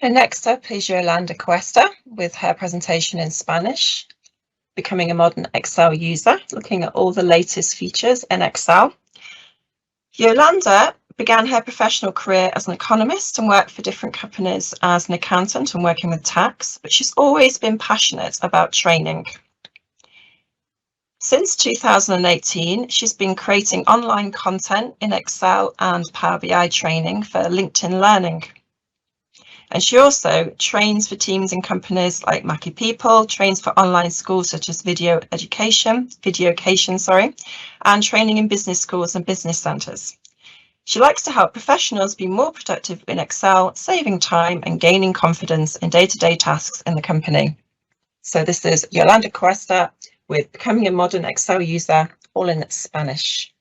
And next up is Yolanda Cuesta with her presentation in Spanish, Becoming a Modern Excel User, looking at all the latest features in Excel. Yolanda began her professional career as an economist and worked for different companies as an accountant and working with tax, but she's always been passionate about training. Since 2018, she's been creating online content in Excel and Power BI training for LinkedIn Learning. And she also trains for teams in companies like Mackie People, trains for online schools such as Videocation, and training in business schools and business centres. She likes to help professionals be more productive in Excel, saving time and gaining confidence in day-to-day tasks in the company. So this is Yolanda Cuesta with Becoming a Modern Excel User, all in Spanish.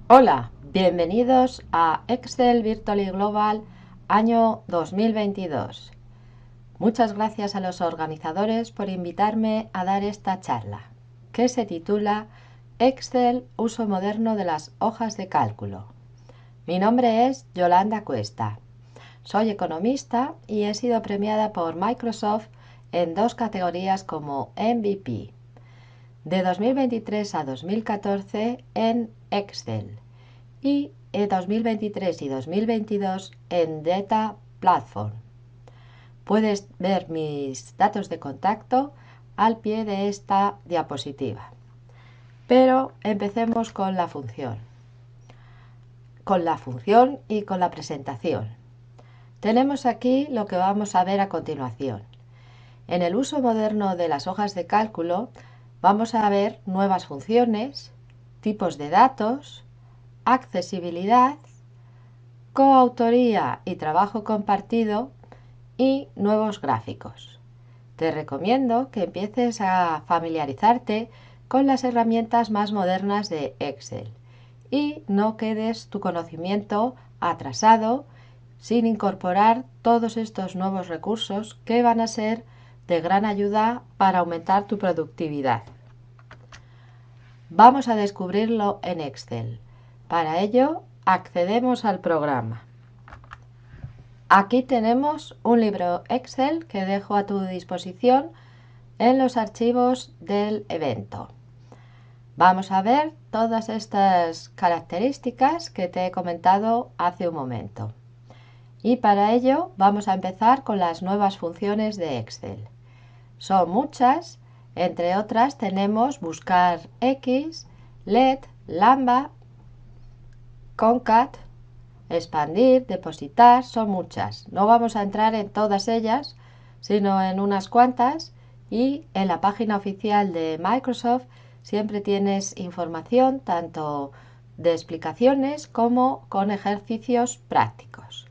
Hola, bienvenidos a Excel Virtually Global año 2022. Muchas gracias a los organizadores por invitarme a dar esta charla, que se titula Excel, uso moderno de las hojas de cálculo. Mi nombre es Yolanda Cuesta. Soy economista y he sido premiada por Microsoft en 2 categorías como MVP. De 2023 a 2014 en Excel y en 2023 y 2022 en Data Platform. Puedes ver mis datos de contacto al pie de esta diapositiva. Pero empecemos con la función. Y con la presentación. Tenemos aquí lo que vamos a ver a continuación. En el uso moderno de las hojas de cálculo vamos a ver nuevas funciones, tipos de datos, accesibilidad, coautoría y trabajo compartido y nuevos gráficos. Te recomiendo que empieces a familiarizarte con las herramientas más modernas de Excel y no quedes tu conocimiento atrasado sin incorporar todos estos nuevos recursos que van a ser de gran ayuda para aumentar tu productividad. Vamos a descubrirlo en Excel. Para ello, accedemos al programa. Aquí tenemos un libro Excel que dejo a tu disposición en los archivos del evento. Vamos a ver todas estas características que te he comentado hace un momento. Y para ello vamos a empezar con las nuevas funciones de Excel. Son muchas, entre otras tenemos buscar X, let, lambda, concat, expandir, depositar, son muchas. No vamos a entrar en todas ellas, sino en unas cuantas, y en la página oficial de Microsoft siempre tienes información tanto de explicaciones como con ejercicios prácticos.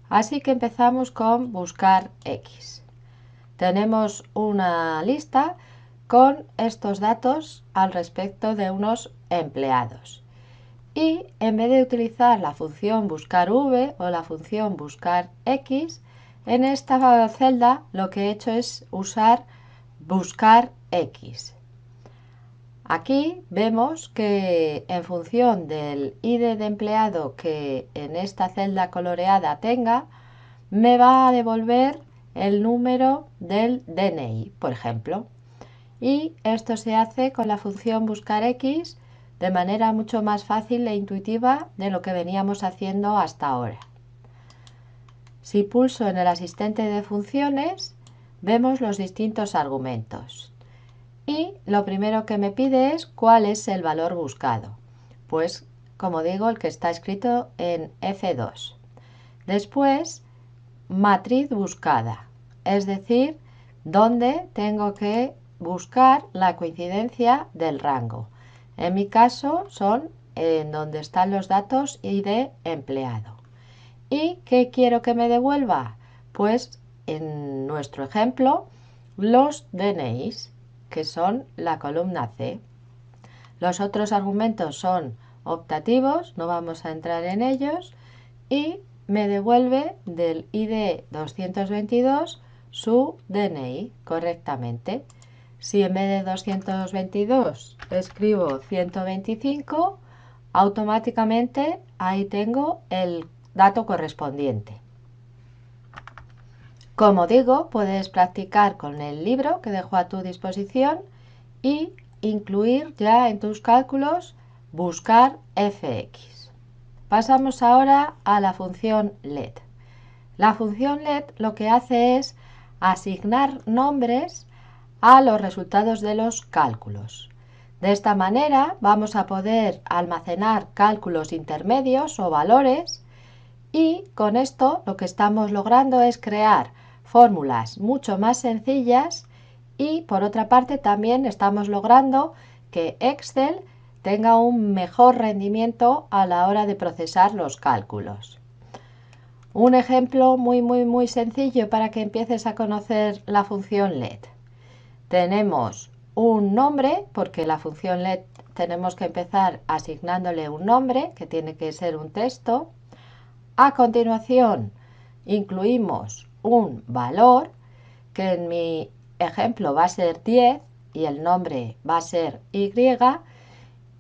Así que empezamos con buscar X. Tenemos una lista con estos datos al respecto de unos empleados. Y en vez de utilizar la función buscar V o la función buscar X, en esta celda lo que he hecho es usar buscar X. Aquí vemos que en función del ID de empleado que en esta celda coloreada tenga, me va a devolver el número del DNI, por ejemplo. Y esto se hace con la función buscar X de manera mucho más fácil e intuitiva de lo que veníamos haciendo hasta ahora. Si pulso en el asistente de funciones, vemos los distintos argumentos. Y lo primero que me pide es cuál es el valor buscado. Pues, como digo, el que está escrito en F2. Después, matriz buscada, es decir, dónde tengo que buscar la coincidencia del rango. En mi caso son en donde están los datos y de empleado. ¿Y qué quiero que me devuelva? Pues en nuestro ejemplo, los DNIs, que son la columna C. Los otros argumentos son optativos, no vamos a entrar en ellos, y me devuelve del ID 222 su DNI correctamente. Si en vez de 222 escribo 125, automáticamente ahí tengo el dato correspondiente. Como digo, puedes practicar con el libro que dejo a tu disposición y incluir ya en tus cálculos buscar fx. Pasamos ahora a la función let. La función let lo que hace es asignar nombres a los resultados de los cálculos. De esta manera vamos a poder almacenar cálculos intermedios o valores y con esto lo que estamos logrando es crear fórmulas mucho más sencillas y por otra parte también estamos logrando que Excel tenga un mejor rendimiento a la hora de procesar los cálculos. Un ejemplo muy sencillo para que empieces a conocer la función let. Tenemos un nombre, porque la función let tenemos que empezar asignándole un nombre, que tiene que ser un texto. A continuación, incluimos un valor, que en mi ejemplo va a ser 10 y el nombre va a ser y,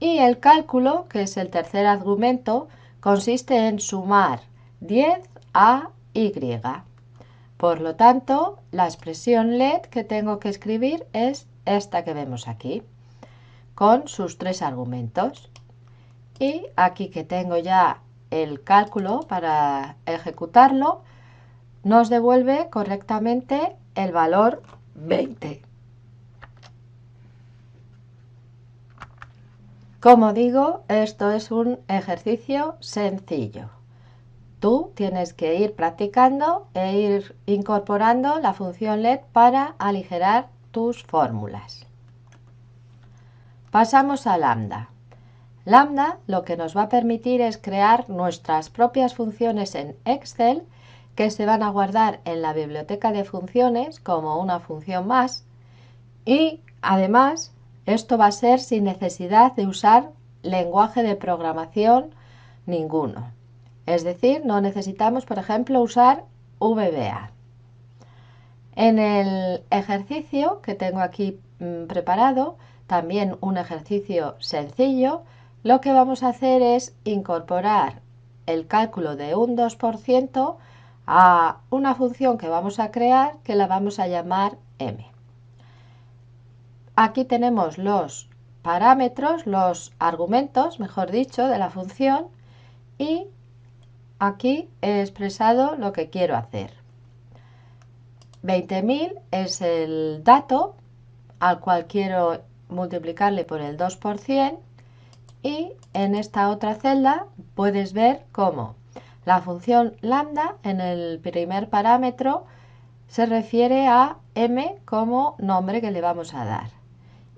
y el cálculo, que es el tercer argumento, consiste en sumar 10 a y. Por lo tanto, la expresión let que tengo que escribir es esta que vemos aquí, con sus tres argumentos. Y aquí que tengo ya el cálculo para ejecutarlo, nos devuelve correctamente el valor 20. Como digo, esto es un ejercicio sencillo. Tú tienes que ir practicando e ir incorporando la función let para aligerar tus fórmulas. Pasamos a lambda. Lambda lo que nos va a permitir es crear nuestras propias funciones en Excel que se van a guardar en la biblioteca de funciones como una función más y además esto va a ser sin necesidad de usar lenguaje de programación ninguno. Es decir, no necesitamos, por ejemplo, usar VBA. En el ejercicio que tengo aquí preparado, también un ejercicio sencillo, lo que vamos a hacer es incorporar el cálculo de un 2% a una función que vamos a crear que la vamos a llamar m. Aquí tenemos los parámetros, los argumentos, mejor dicho, de la función y aquí he expresado lo que quiero hacer. 20.000 es el dato al cual quiero multiplicarle por el 2% y en esta otra celda puedes ver cómo la función lambda en el primer parámetro se refiere a m como nombre que le vamos a dar.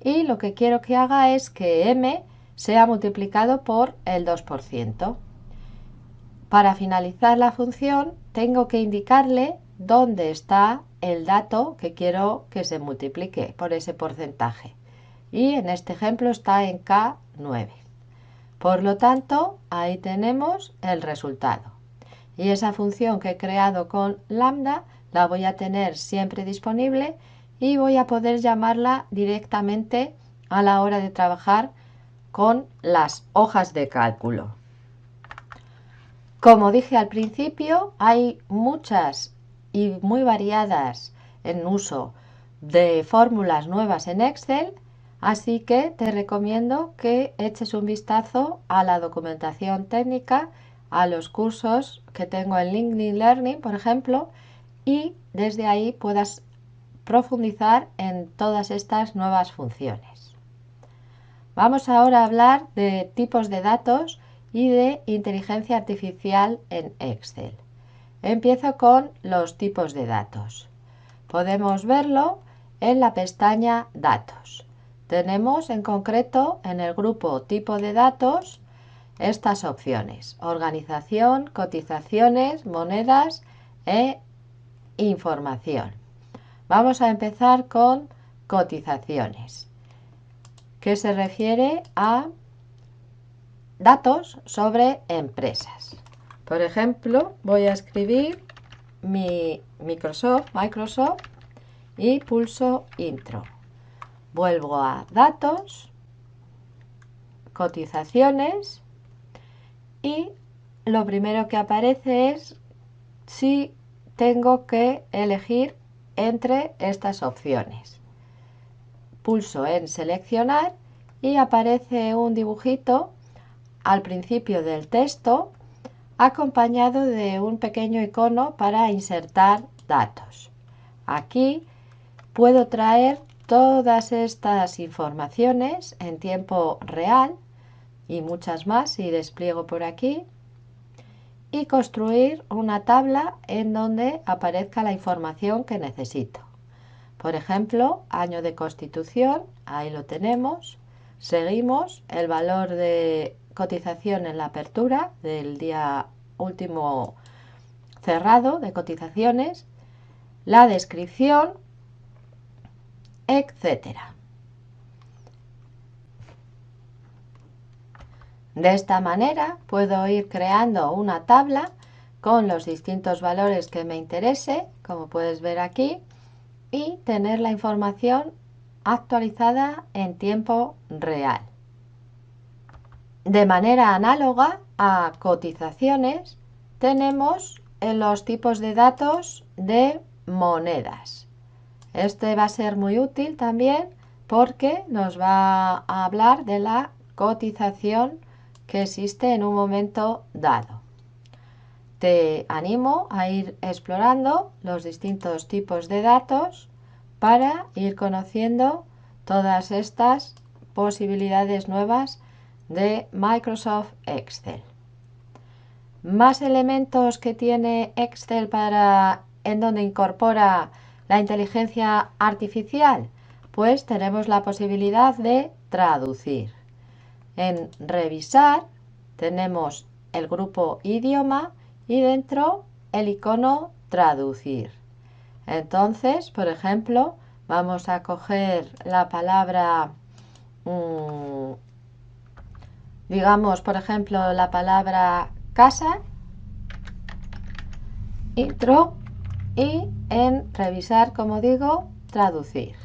Y lo que quiero que haga es que m sea multiplicado por el 2%. Para finalizar la función tengo que indicarle dónde está el dato que quiero que se multiplique por ese porcentaje. Y en este ejemplo está en K9. Por lo tanto, ahí tenemos el resultado. Y esa función que he creado con lambda la voy a tener siempre disponible y voy a poder llamarla directamente a la hora de trabajar con las hojas de cálculo. Como dije al principio, hay muchas y muy variadas en uso de fórmulas nuevas en Excel, así que te recomiendo que eches un vistazo a la documentación técnica, a los cursos que tengo en LinkedIn Learning, por ejemplo, y desde ahí puedas profundizar en todas estas nuevas funciones. Vamos ahora a hablar de tipos de datos y de inteligencia artificial en Excel. Empiezo con los tipos de datos. Podemos verlo en la pestaña Datos. Tenemos en concreto en el grupo Tipo de datos estas opciones: organización, cotizaciones, monedas e información. Vamos a empezar con cotizaciones, que se refiere a datos sobre empresas. Por ejemplo, voy a escribir mi Microsoft y pulso Intro. Vuelvo a Datos, Cotizaciones y lo primero que aparece es si tengo que elegir entre estas opciones. Pulso en seleccionar y aparece un dibujito al principio del texto acompañado de un pequeño icono para insertar datos. Aquí puedo traer todas estas informaciones en tiempo real y muchas más si despliego por aquí y construir una tabla en donde aparezca la información que necesito. Por ejemplo, año de constitución, ahí lo tenemos. Seguimos el valor de cotización en la apertura del día último cerrado de cotizaciones, la descripción, etcétera. De esta manera puedo ir creando una tabla con los distintos valores que me interese, como puedes ver aquí, y tener la información actualizada en tiempo real. De manera análoga a cotizaciones, tenemos los tipos de datos de monedas. Este va a ser muy útil también porque nos va a hablar de la cotización que existe en un momento dado. Te animo a ir explorando los distintos tipos de datos para ir conociendo todas estas posibilidades nuevas de Microsoft Excel. Más elementos que tiene Excel en donde incorpora la inteligencia artificial, pues tenemos la posibilidad de traducir. En revisar tenemos el grupo idioma y dentro el icono traducir. Entonces, por ejemplo, vamos a coger la palabra, digamos, por ejemplo, la palabra casa, intro, y en revisar, como digo, traducir.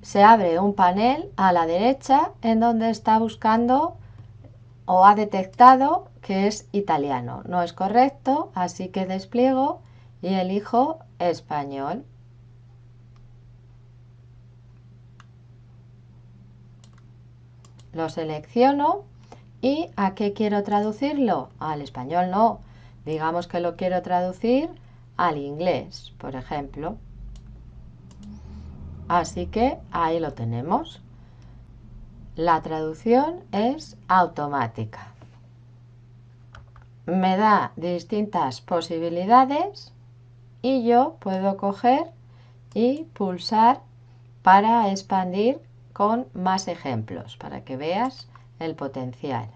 Se abre un panel a la derecha en donde está buscando o ha detectado que es italiano. No es correcto, así que despliego y elijo español. Lo selecciono y ¿a qué quiero traducirlo? Al español no. Digamos que lo quiero traducir al inglés, por ejemplo. Así que ahí lo tenemos. La traducción es automática. Me da distintas posibilidades y yo puedo coger y pulsar para expandir con más ejemplos para que veas el potencial.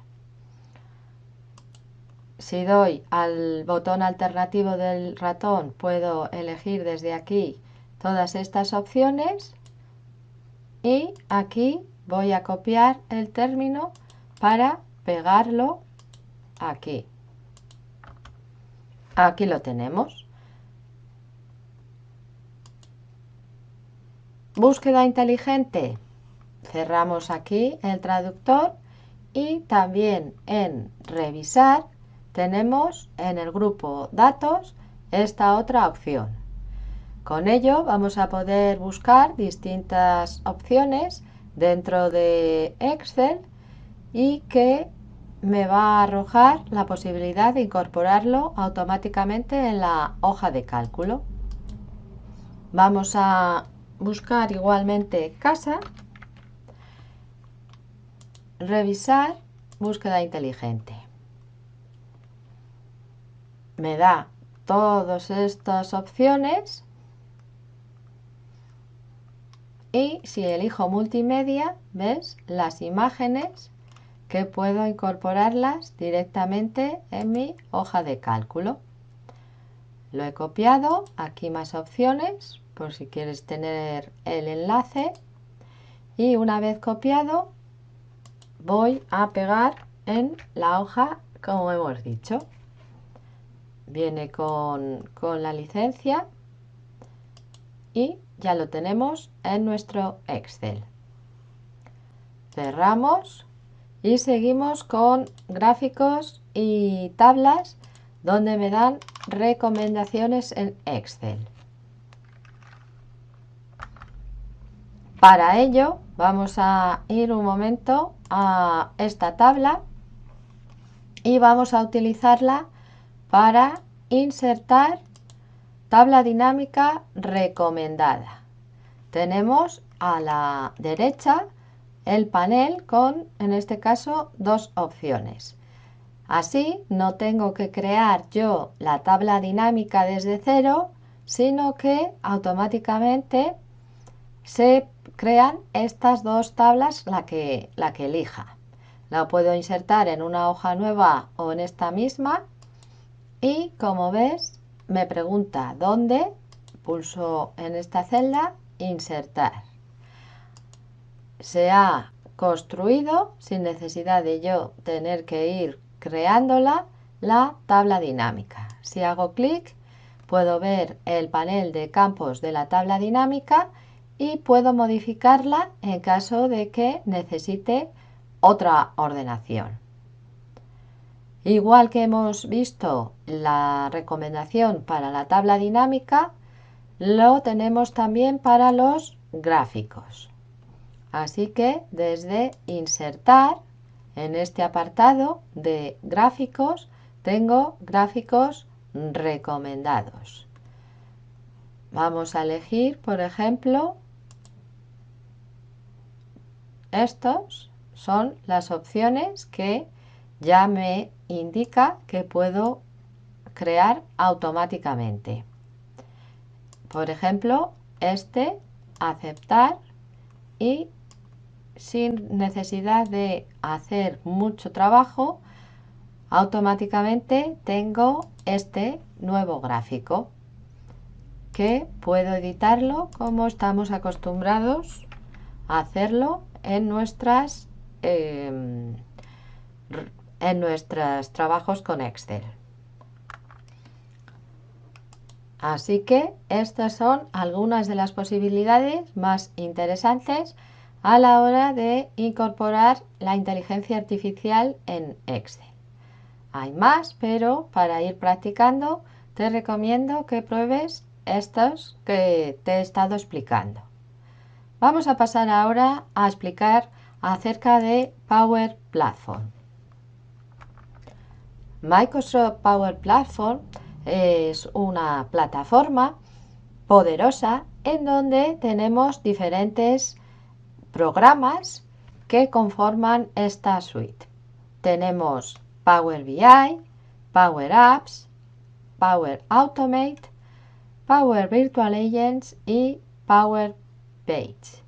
Si doy al botón alternativo del ratón puedo elegir desde aquí todas estas opciones y aquí voy a copiar el término para pegarlo aquí. Aquí lo tenemos. Búsqueda inteligente. Cerramos aquí el traductor y también en revisar tenemos en el grupo datos esta otra opción. Con ello vamos a poder buscar distintas opciones dentro de Excel y que me va a arrojar la posibilidad de incorporarlo automáticamente en la hoja de cálculo. Vamos a buscar igualmente casa, revisar, búsqueda inteligente. Me da todas estas opciones y si elijo multimedia, ves las imágenes que puedo incorporarlas directamente en mi hoja de cálculo. Lo he copiado, aquí más opciones por si quieres tener el enlace y una vez copiado voy a pegar en la hoja como hemos dicho. Viene con la licencia y ya lo tenemos en nuestro Excel. Cerramos y seguimos con gráficos y tablas donde me dan recomendaciones en Excel. Para ello vamos a ir un momento a esta tabla y vamos a utilizarla para insertar tabla dinámica recomendada. Tenemos a la derecha el panel con, en este caso, dos opciones. Así no tengo que crear yo la tabla dinámica desde cero, sino que automáticamente se crean estas dos tablas la que elija. La puedo insertar en una hoja nueva o en esta misma y, como ves, me pregunta dónde, pulso en esta celda, insertar. Se ha construido, sin necesidad de yo tener que ir creándola, la tabla dinámica. Si hago clic, puedo ver el panel de campos de la tabla dinámica y puedo modificarla en caso de que necesite otra ordenación. Igual que hemos visto la recomendación para la tabla dinámica, lo tenemos también para los gráficos. Así que desde insertar, en este apartado de gráficos, tengo gráficos recomendados. Vamos a elegir, por ejemplo, estos son las opciones que ya me indica que puedo crear automáticamente. Por ejemplo, aceptar, y sin necesidad de hacer mucho trabajo, automáticamente tengo este nuevo gráfico que puedo editarlo como estamos acostumbrados a hacerlo en nuestros trabajos con Excel. Así que estas son algunas de las posibilidades más interesantes a la hora de incorporar la inteligencia artificial en Excel. Hay más, pero para ir practicando te recomiendo que pruebes estos que te he estado explicando. Vamos a pasar ahora a explicar acerca de Power Platform. Microsoft Power Platform es una plataforma poderosa en donde tenemos diferentes programas que conforman esta suite. Tenemos Power BI, Power Apps, Power Automate, Power Virtual Agents y Power Page.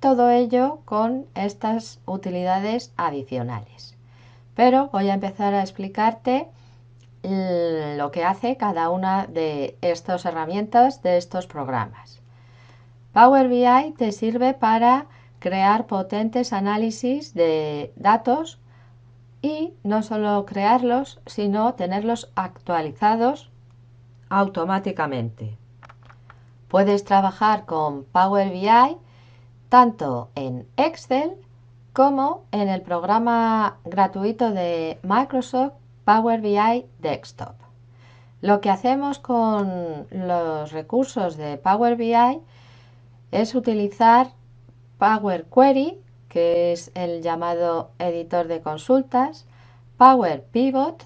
Todo ello con estas utilidades adicionales. Pero voy a empezar a explicarte lo que hace cada una de estas herramientas, de estos programas. Power BI te sirve para crear potentes análisis de datos y no solo crearlos, sino tenerlos actualizados automáticamente. Puedes trabajar con Power BI tanto en Excel como en el programa gratuito de Microsoft Power BI Desktop. Lo que hacemos con los recursos de Power BI es utilizar Power Query, que es el llamado editor de consultas, Power Pivot,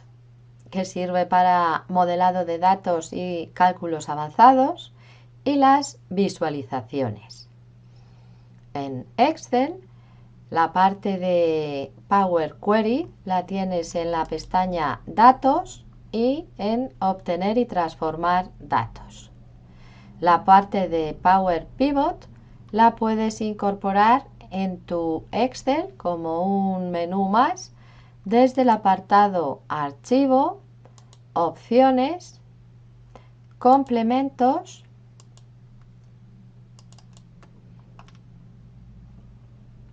que sirve para modelado de datos y cálculos avanzados, y las visualizaciones. En Excel, la parte de Power Query la tienes en la pestaña Datos y en Obtener y transformar datos. La parte de Power Pivot la puedes incorporar en tu Excel como un menú más desde el apartado Archivo, Opciones, Complementos,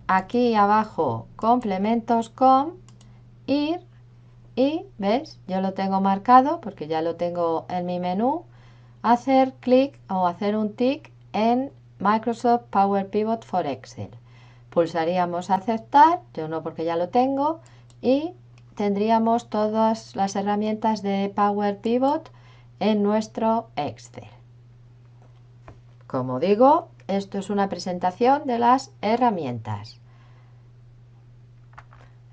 aquí abajo Complementos con, ir, y ves, yo lo tengo marcado porque ya lo tengo en mi menú, hacer clic o hacer un tic en Microsoft Power Pivot for Excel. Pulsaríamos aceptar, yo no porque ya lo tengo, y tendríamos todas las herramientas de Power Pivot en nuestro Excel. Como digo, esto es una presentación de las herramientas.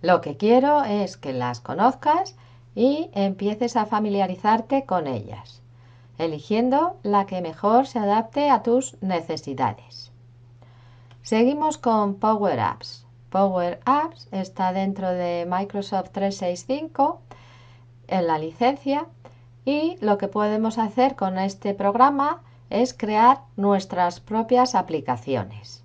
Lo que quiero es que las conozcas y empieces a familiarizarte con ellas, eligiendo la que mejor se adapte a tus necesidades. Seguimos con Power Apps. Power Apps está dentro de Microsoft 365 en la licencia y lo que podemos hacer con este programa es crear nuestras propias aplicaciones.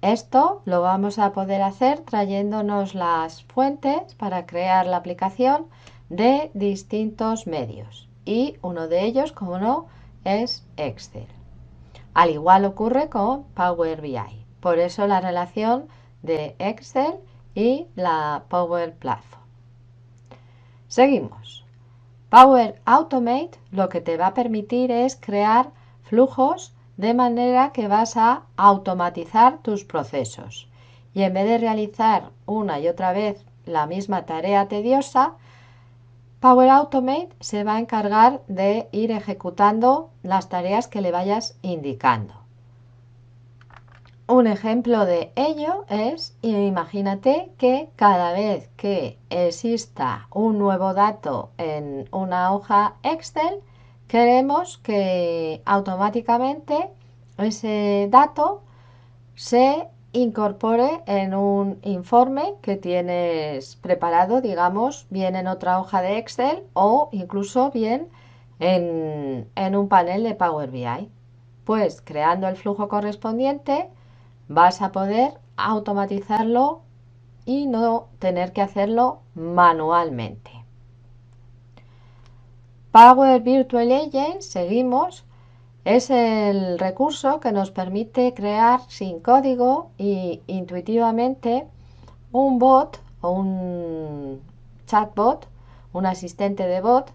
Esto lo vamos a poder hacer trayéndonos las fuentes para crear la aplicación de distintos medios y uno de ellos, como no, es Excel. Al igual ocurre con Power BI. Por eso la relación de Excel y la Power Platform. Seguimos. Power Automate lo que te va a permitir es crear flujos de manera que vas a automatizar tus procesos. Y en vez de realizar una y otra vez la misma tarea tediosa, Power Automate se va a encargar de ir ejecutando las tareas que le vayas indicando. Un ejemplo de ello es, imagínate que cada vez que exista un nuevo dato en una hoja Excel, queremos que automáticamente ese dato se incorpore en un informe que tienes preparado, digamos, bien en otra hoja de Excel o incluso bien en un panel de Power BI. Pues creando el flujo correspondiente, vas a poder automatizarlo y no tener que hacerlo manualmente. Power Virtual Agent, seguimos, es el recurso que nos permite crear sin código y intuitivamente un bot o un chatbot, un asistente de bot,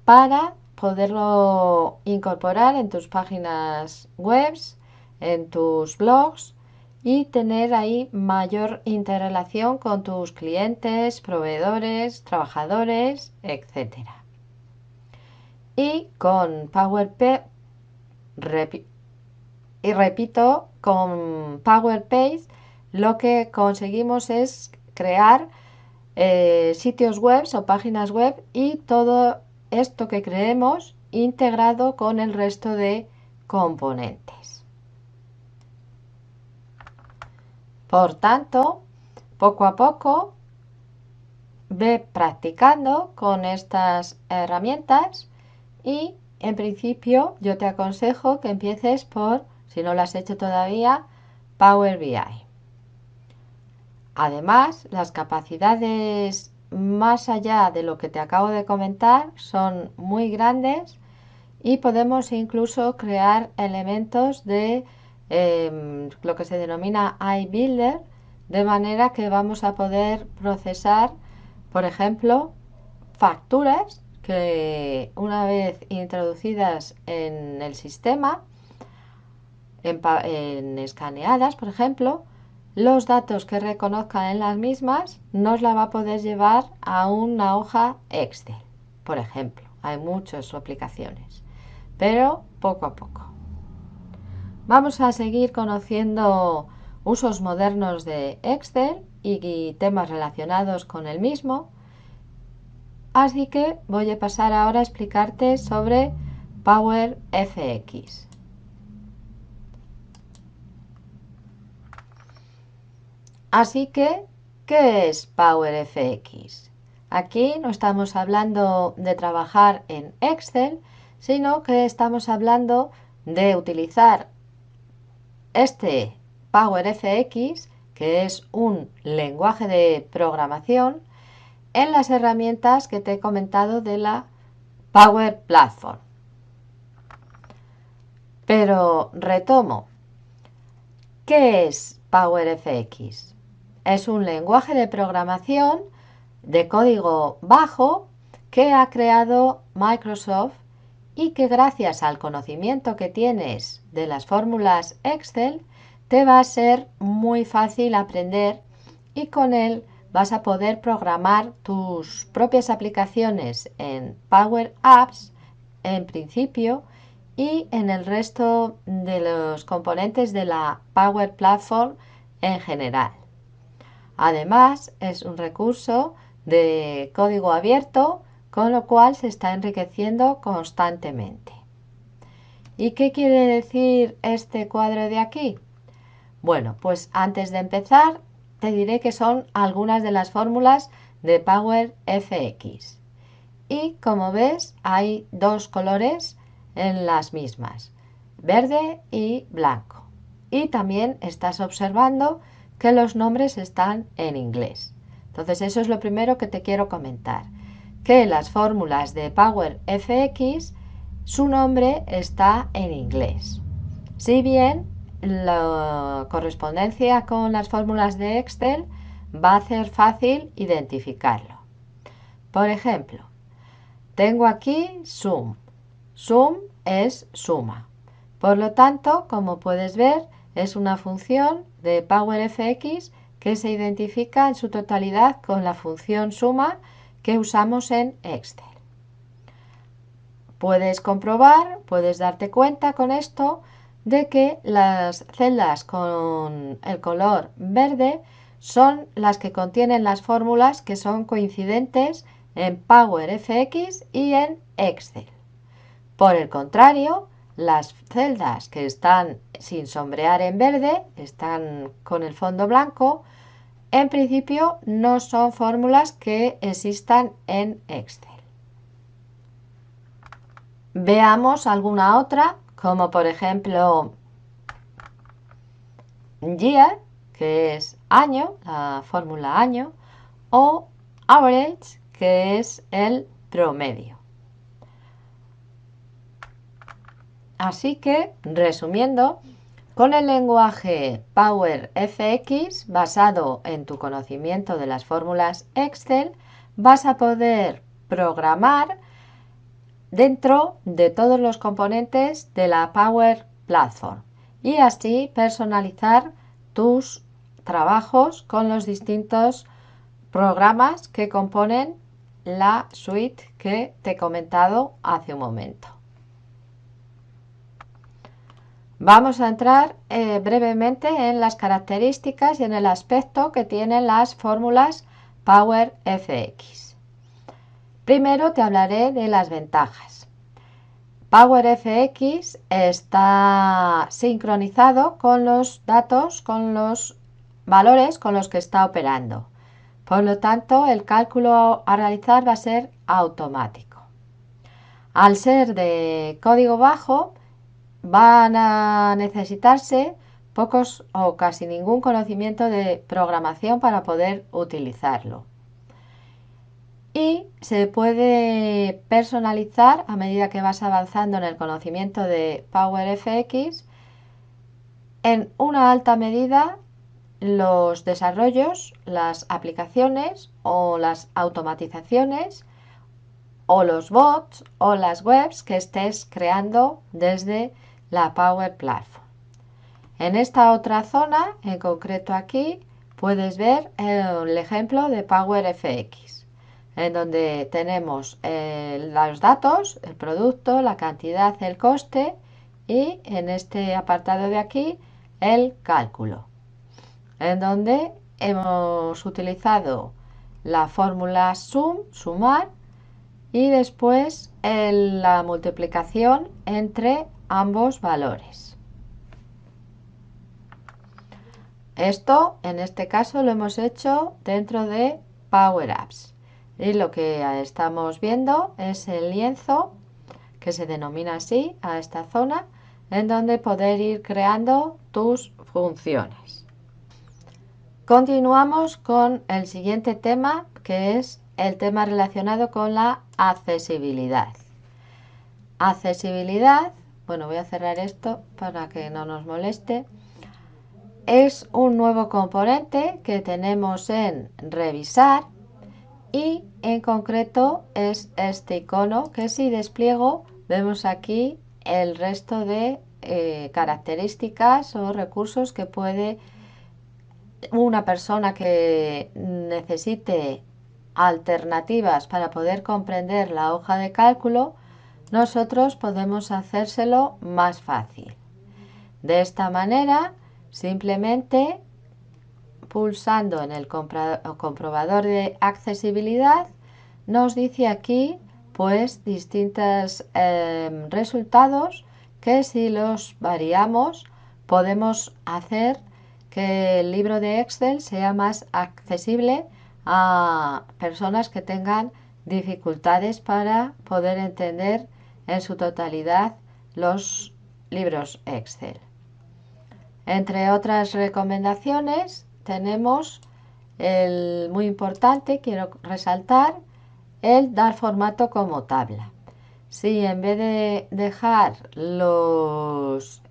para poderlo incorporar en tus páginas web, en tus blogs y tener ahí mayor interrelación con tus clientes, proveedores, trabajadores, etc. Y con PowerPay, con PowerPage lo que conseguimos es crear sitios web o páginas web y todo esto que creemos integrado con el resto de componentes. Por tanto, poco a poco ve practicando con estas herramientas y en principio yo te aconsejo que empieces por, si no lo has hecho todavía, Power BI. Además, las capacidades más allá de lo que te acabo de comentar son muy grandes y podemos incluso crear elementos de lo que se denomina iBuilder, de manera que vamos a poder procesar, por ejemplo, facturas que una vez introducidas en el sistema, en escaneadas, por ejemplo, los datos que reconozcan en las mismas nos la va a poder llevar a una hoja Excel, por ejemplo. Hay muchas aplicaciones, pero poco a poco. Vamos a seguir conociendo usos modernos de Excel y temas relacionados con el mismo. Así que voy a pasar ahora a explicarte sobre Power FX. Así que, ¿qué es Power FX? Aquí no estamos hablando de trabajar en Excel, sino que estamos hablando de utilizar este Power FX, que es un lenguaje de programación, en las herramientas que te he comentado de la Power Platform. Pero retomo, ¿qué es Power FX? Es un lenguaje de programación de código bajo que ha creado Microsoft y que gracias al conocimiento que tienes de las fórmulas Excel te va a ser muy fácil aprender y con él vas a poder programar tus propias aplicaciones en Power Apps en principio y en el resto de los componentes de la Power Platform en general. Además, es un recurso de código abierto, con lo cual se está enriqueciendo constantemente. ¿Y qué quiere decir este cuadro de aquí? Bueno, pues antes de empezar te diré que son algunas de las fórmulas de Power FX. Y como ves, hay dos colores en las mismas, verde y blanco. Y también estás observando que los nombres están en inglés. Entonces eso es lo primero que te quiero comentar, que las fórmulas de Power FX, su nombre está en inglés. Si bien la correspondencia con las fórmulas de Excel va a ser fácil identificarlo. Por ejemplo, tengo aquí sum. Sum es suma. Por lo tanto, como puedes ver, es una función de PowerFX que se identifica en su totalidad con la función suma que usamos en Excel. Puedes comprobar, puedes darte cuenta con esto de que las celdas con el color verde son las que contienen las fórmulas que son coincidentes en PowerFX y en Excel. Por el contrario, las celdas que están sin sombrear en verde, están con el fondo blanco, en principio no son fórmulas que existan en Excel. Veamos alguna otra, como por ejemplo year, que es año, la fórmula año, o average, que es el promedio. Así que, resumiendo, con el lenguaje PowerFX, basado en tu conocimiento de las fórmulas Excel, vas a poder programar dentro de todos los componentes de la Power Platform y así personalizar tus trabajos con los distintos programas que componen la suite que te he comentado hace un momento. Vamos a entrar brevemente en las características y en el aspecto que tienen las fórmulas PowerFX. Primero te hablaré de las ventajas. PowerFX está sincronizado con los datos, con los valores con los que está operando. Por lo tanto, el cálculo a realizar va a ser automático. Al ser de código bajo, van a necesitarse pocos o casi ningún conocimiento de programación para poder utilizarlo. Y se puede personalizar a medida que vas avanzando en el conocimiento de PowerFX en una alta medida los desarrollos, las aplicaciones o las automatizaciones o los bots o las webs que estés creando desde la Power Platform. En esta otra zona, en concreto aquí, puedes ver el ejemplo de PowerFX, en donde tenemos los datos, el producto, la cantidad, el coste y en este apartado de aquí el cálculo, en donde hemos utilizado la fórmula sum, sumar, y después la multiplicación entre ambos valores. Esto, en este caso, lo hemos hecho dentro de Power Apps. Y lo que estamos viendo es el lienzo, que se denomina así a esta zona, en donde poder ir creando tus funciones. Continuamos con el siguiente tema, que es el tema relacionado con la accesibilidad. Accesibilidad, bueno, voy a cerrar esto para que no nos moleste. Es un nuevo componente que tenemos en revisar y en concreto es este icono que si despliego vemos aquí el resto de características o recursos que puede una persona que necesite alternativas para poder comprender la hoja de cálculo, nosotros podemos hacérselo más fácil. De esta manera, simplemente pulsando en el comprobador de accesibilidad, nos dice aquí pues distintos resultados que si los variamos podemos hacer que el libro de Excel sea más accesible a personas que tengan dificultades para poder entender en su totalidad los libros Excel. Entre otras recomendaciones tenemos el muy importante, quiero resaltar, el dar formato como tabla. Si en vez de dejar los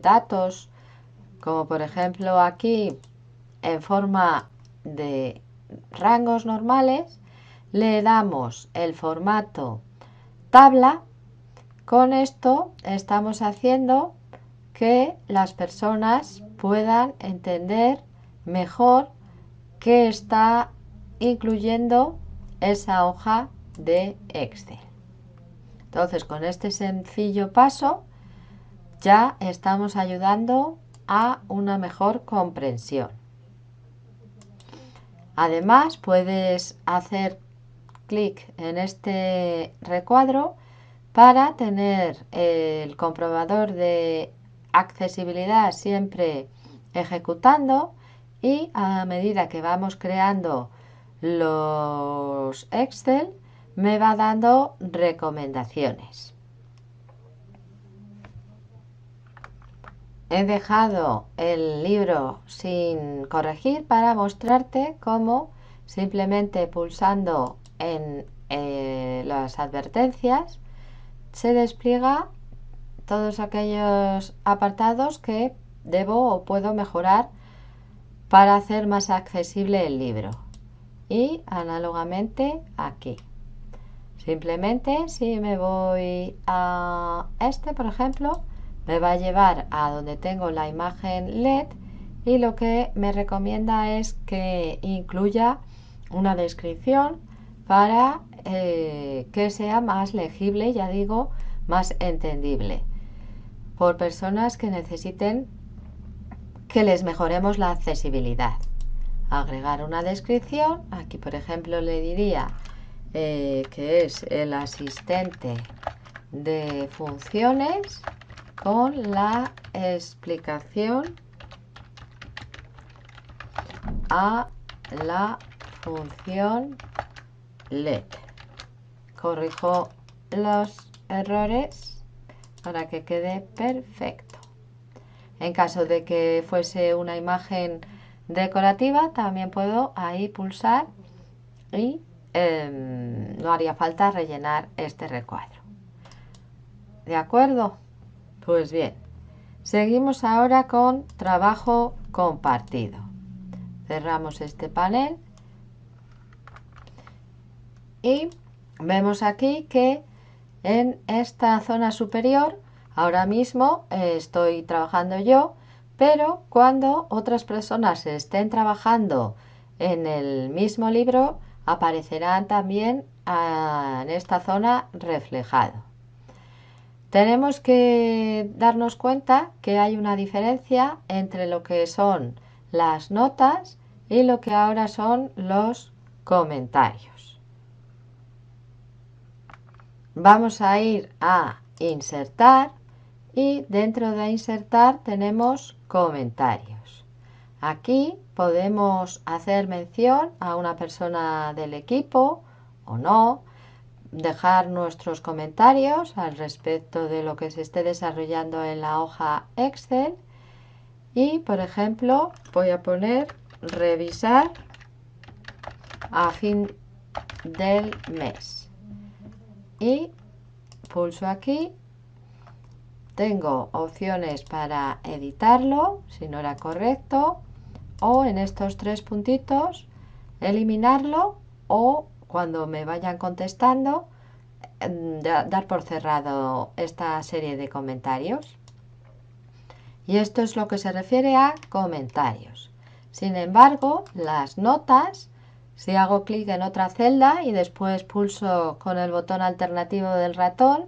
datos, como por ejemplo aquí, en forma de rangos normales, le damos el formato tabla, con esto estamos haciendo que las personas puedan entender mejor qué está incluyendo esa hoja de Excel. Entonces, con este sencillo paso ya estamos ayudando a una mejor comprensión. Además, puedes hacer clic en este recuadro para tener el comprobador de accesibilidad siempre ejecutando, y a medida que vamos creando los Excel me va dando recomendaciones. He dejado el libro sin corregir para mostrarte cómo simplemente pulsando en las advertencias se despliega todos aquellos apartados que debo o puedo mejorar para hacer más accesible el libro. Y análogamente aquí. Simplemente si me voy a este, por ejemplo, me va a llevar a donde tengo la imagen LED y lo que me recomienda es que incluya una descripción para que sea más legible, ya digo, más entendible por personas que necesiten que les mejoremos la accesibilidad. Agregar una descripción, aquí por ejemplo le diría que es el asistente de funciones con la explicación a la función LED. Corrijo los errores para que quede perfecto. En caso de que fuese una imagen decorativa, también puedo ahí pulsar y no haría falta rellenar este recuadro. ¿De acuerdo? Pues bien, seguimos ahora con trabajo compartido. Cerramos este panel y vemos aquí que en esta zona superior ahora mismo estoy trabajando yo, pero cuando otras personas estén trabajando en el mismo libro aparecerán también en esta zona reflejado. Tenemos que darnos cuenta que hay una diferencia entre lo que son las notas y lo que ahora son los comentarios. Vamos a ir a insertar y dentro de insertar tenemos comentarios. Aquí podemos hacer mención a una persona del equipo o no, dejar nuestros comentarios al respecto de lo que se esté desarrollando en la hoja Excel y, por ejemplo, voy a poner revisar a fin del mes y pulso aquí. Tengo opciones para editarlo si no era correcto, o en estos tres puntitos eliminarlo, o cuando me vayan contestando dar por cerrado esta serie de comentarios. y esto es lo que se refiere a comentarios. Sin embargo, las notas, si hago clic en otra celda y después pulso con el botón alternativo del ratón,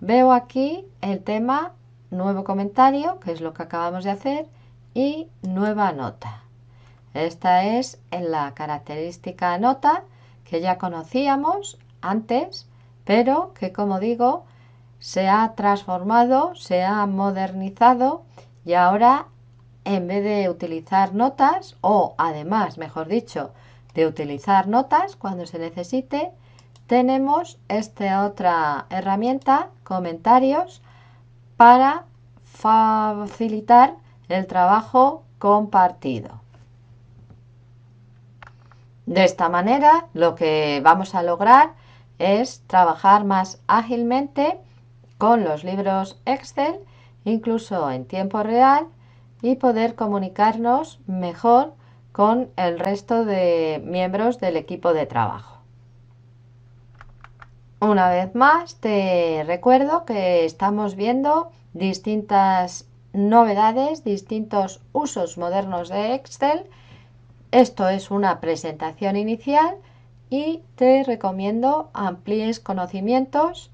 veo aquí el tema nuevo comentario, que es lo que acabamos de hacer, y nueva nota. Esta es la característica nota que ya conocíamos antes, pero que, como digo, se ha transformado, se ha modernizado y ahora, en vez de utilizar notas, o además, mejor dicho, de utilizar notas cuando se necesite, tenemos esta otra herramienta, comentarios, para facilitar el trabajo compartido. De esta manera, lo que vamos a lograr es trabajar más ágilmente con los libros Excel, incluso en tiempo real, y poder comunicarnos mejor con el resto de miembros del equipo de trabajo. Una vez más, te recuerdo que estamos viendo distintas novedades, distintos usos modernos de Excel. Esto es una presentación inicial y te recomiendo amplíes conocimientos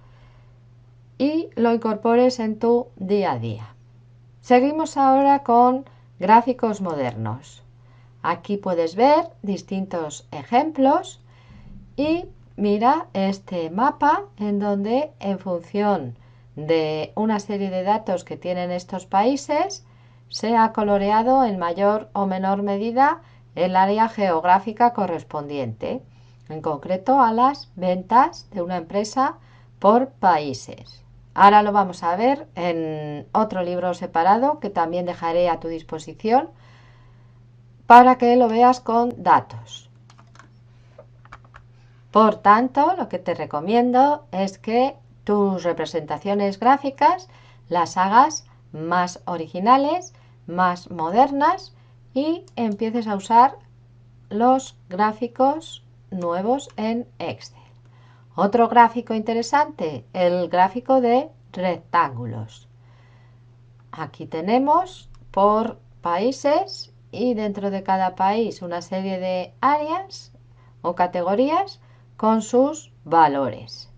y lo incorpores en tu día a día. Seguimos ahora con gráficos modernos. Aquí puedes ver distintos ejemplos y mira este mapa en donde, en función de una serie de datos que tienen estos países, se ha coloreado en mayor o menor medida el área geográfica correspondiente, en concreto a las ventas de una empresa por países. Ahora lo vamos a ver en otro libro separado que también dejaré a tu disposición para que lo veas con datos. Por tanto, lo que te recomiendo es que tus representaciones gráficas las hagas más originales, más modernas y empieces a usar los gráficos nuevos en Excel. Otro gráfico interesante, el gráfico de rectángulos. Aquí tenemos por países y dentro de cada país una serie de áreas o categorías con sus valores.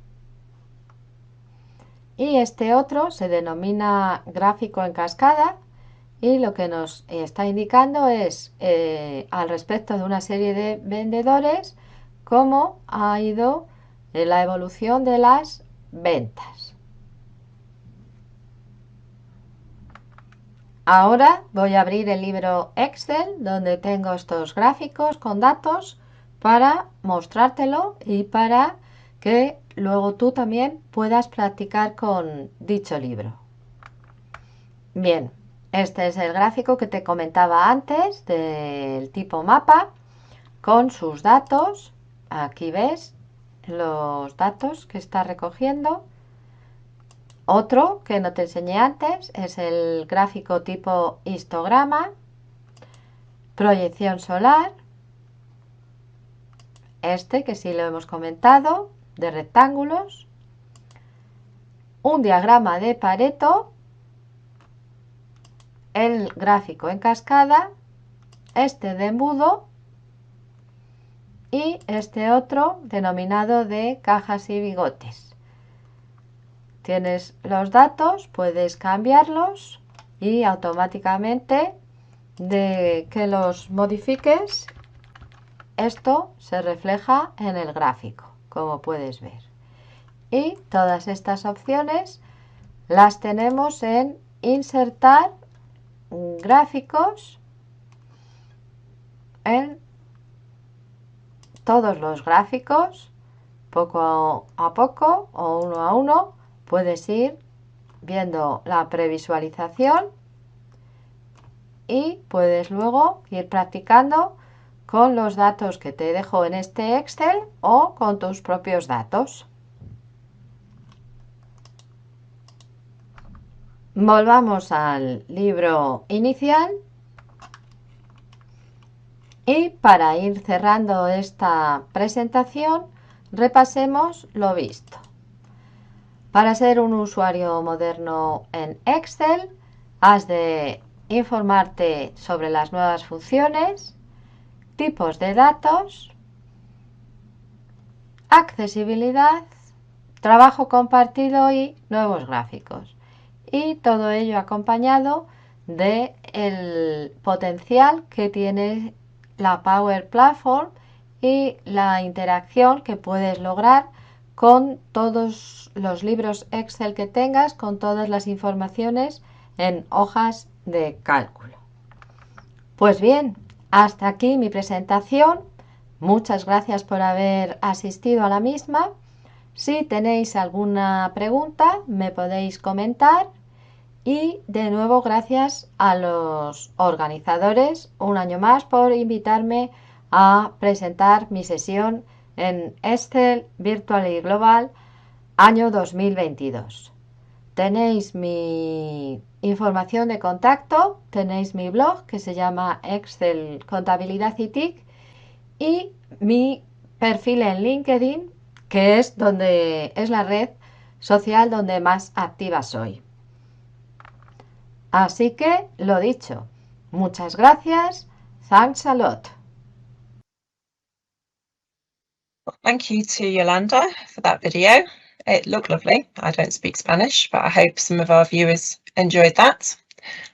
Y este otro se denomina gráfico en cascada y lo que nos está indicando es al respecto de una serie de vendedores cómo ha ido la evolución de las ventas. Ahora voy a abrir el libro Excel donde tengo estos gráficos con datos para mostrártelo y para que luego tú también puedas practicar con dicho libro. Bien, este es el gráfico que te comentaba antes del tipo mapa con sus datos. Aquí ves los datos que está recogiendo. Otro que no te enseñé antes es el gráfico tipo histograma, proyección solar. Este que sí lo hemos comentado, de rectángulos. Un diagrama de Pareto. El gráfico en cascada. Este de embudo. Y este otro denominado de cajas y bigotes. Tienes los datos, puedes cambiarlos y automáticamente de que los modifiques, esto se refleja en el gráfico, como puedes ver. Y todas estas opciones las tenemos en insertar gráficos en todos los gráficos, poco a poco o uno a uno, puedes ir viendo la previsualización y puedes luego ir practicando con los datos que te dejo en este Excel o con tus propios datos. Volvamos al libro inicial y para ir cerrando esta presentación repasemos lo visto. Para ser un usuario moderno en Excel, has de informarte sobre las nuevas funciones, tipos de datos, accesibilidad, trabajo compartido y nuevos gráficos. Y todo ello acompañado de el potencial que tiene la Power Platform y la interacción que puedes lograr con todos los libros Excel que tengas, con todas las informaciones en hojas de cálculo. Pues bien, hasta aquí mi presentación. Muchas gracias por haber asistido a la misma. Si tenéis alguna pregunta, me podéis comentar. Y de nuevo, gracias a los organizadores un año más por invitarme a presentar mi sesión en Excel Virtual y Global año 2022. Tenéis mi información de contacto, tenéis mi blog que se llama Excel Contabilidad y TIC y mi perfil en LinkedIn, que es la red social donde más activa soy. Así que, lo dicho, muchas gracias, thanks a lot. Thank you to Yolanda for that video. It looked lovely. I don't speak Spanish, but I hope some of our viewers enjoyed that.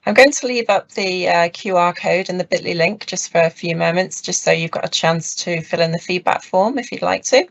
I'm going to leave up the QR code and the bit.ly link just for a few moments, just so you've got a chance to fill in the feedback form if you'd like to.